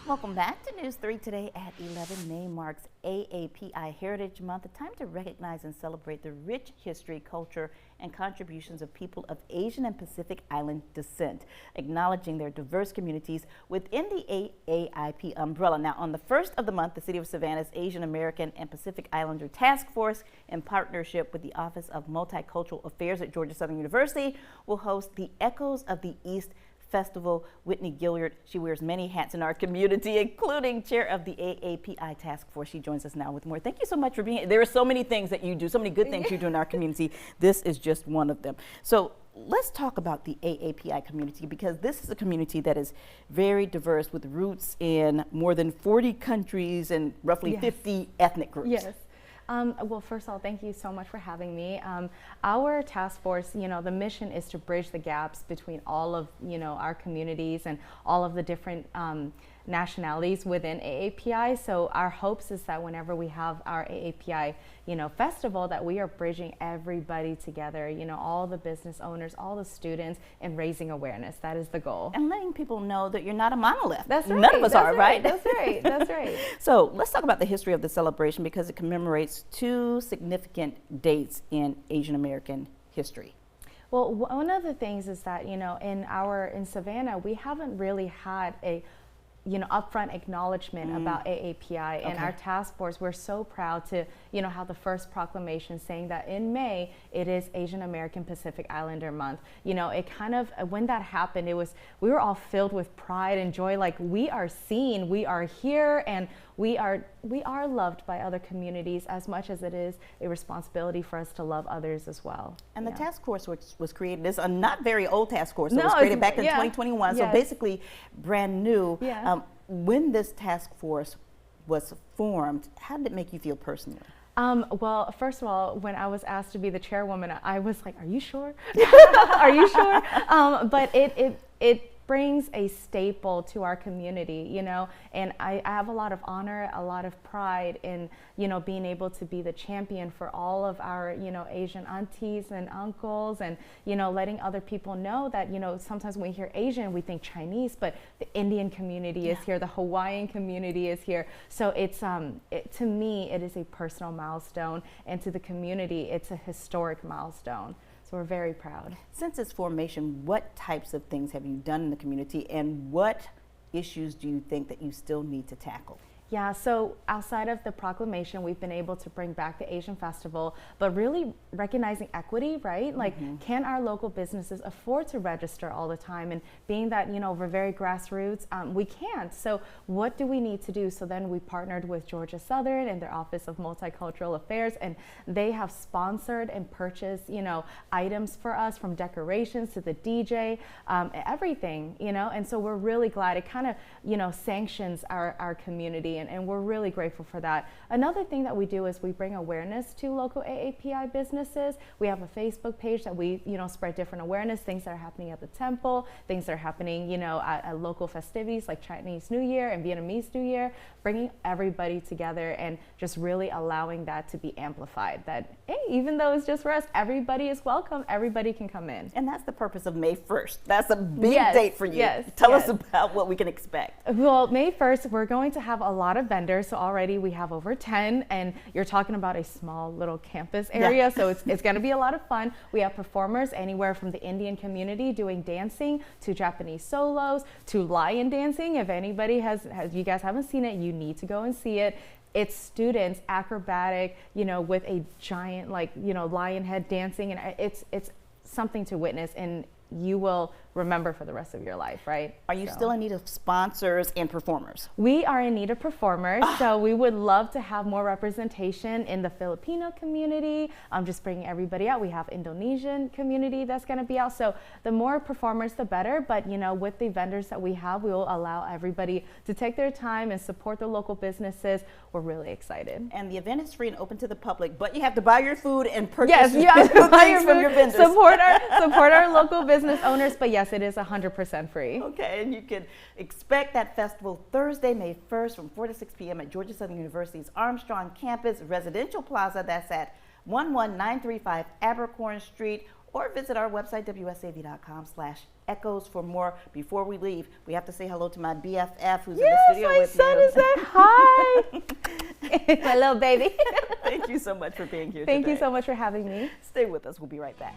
Welcome back to News 3 today at 11. May marks AAPI Heritage Month, a time to recognize and celebrate the rich history, culture, and contributions of people of Asian and Pacific Island descent, acknowledging their diverse communities within the AAPI umbrella. Now, on the first of the month, the City of Savannah's Asian American and Pacific Islander Task Force, in partnership with the Office of Multicultural Affairs at Georgia Southern University, will host the Echoes of the East Festival. Whitney Gilliard, she wears many hats in our community, including chair of the AAPI Task Force. She joins us now with more. Thank you so much for being here. There are so many things that you do, so many good things you do in our community. This is just one of them. So let's talk about the AAPI community, because this is a community that is very diverse with roots in more than 40 countries and roughly 50 ethnic groups. Yes. Well, first of all, thank you so much for having me. Our task force, the mission is to bridge the gaps between all of, our communities and all of the different nationalities within AAPI. So our hopes is that whenever we have our AAPI, festival, that we are bridging everybody together, all the business owners, all the students, and raising awareness. That is the goal. And letting people know that you're not a monolith. That's right. None of us are, right? That's right. That's right. So let's talk about the history of the celebration, because it commemorates two significant dates in Asian American history. Well, one of the things is that, in Savannah, we haven't really had a upfront acknowledgement about AAPI and our task force. We're so proud to, have the first proclamation saying that in May, it is Asian American Pacific Islander Month. It kind of, when that happened, we were all filled with pride and joy, like we are seen, we are here, and we are loved by other communities as much as it is a responsibility for us to love others as well. And the task force was created, it's a not very old task force, so it was created back in 2021, so basically brand new. When this task force was formed, how did it make you feel personally? Well, first of all, when I was asked to be the chairwoman, I was like, are you sure? Are you sure? But it brings a staple to our community, and I have a lot of honor, a lot of pride in, being able to be the champion for all of our, Asian aunties and uncles, and, letting other people know that, sometimes when we hear Asian, we think Chinese, but the Indian community is here, the Hawaiian community is here. So it's, to me, it is a personal milestone, and to the community, it's a historic milestone. So we're very proud. Since its formation, what types of things have you done in the community, and what issues do you think that you still need to tackle? Yeah, so outside of the proclamation, we've been able to bring back the Asian Festival, but really recognizing equity, right? Like, can our local businesses afford to register all the time? And being that, we're very grassroots, we can't. So what do we need to do? So then we partnered with Georgia Southern and their Office of Multicultural Affairs, and they have sponsored and purchased, items for us, from decorations to the DJ, everything, and so we're really glad. It kind of, sanctions our community, and we're really grateful for that. Another thing that we do is we bring awareness to local AAPI businesses. We have a Facebook page that we, spread different awareness, things that are happening at the temple, things that are happening, at local festivities like Chinese New Year and Vietnamese New Year, bringing everybody together and just really allowing that to be amplified. That, hey, even though it's just for us, everybody is welcome, everybody can come in. And that's the purpose of May 1st. That's a big date for you. Tell us about what we can expect. Well, May 1st, we're going to have a lot of vendors. So already we have over 10, and you're talking about a small little campus area. So it's going to be a lot of fun. We have performers anywhere from the Indian community doing dancing to Japanese solos to lion dancing. If anybody you guys haven't seen it, you need to go and see it. It's students acrobatic, with a giant, lion head dancing, and it's something to witness, and you will remember for the rest of your life, right? Are you still in need of sponsors and performers? We are in need of performers, so we would love to have more representation in the Filipino community. Just bringing everybody out. We have Indonesian community that's going to be out, so the more performers, the better. But with the vendors that we have, we will allow everybody to take their time and support the local businesses. We're really excited. And the event is free and open to the public, but you have to buy your food and purchase buy your from food, your vendors. Support our local business owners, but yes, it is 100% free. Okay, and you can expect that festival Thursday, May 1st from 4 to 6 p.m. at Georgia Southern University's Armstrong Campus Residential Plaza. That's at 11935 Abercorn Street, or visit our website, wsav.com/echoes echoes for more. Before we leave, we have to say hello to my BFF who's in the studio with my son you. is there. Hi. My little baby. Thank you so much for being here Thank today. you so much for having me. Stay with us. We'll be right back.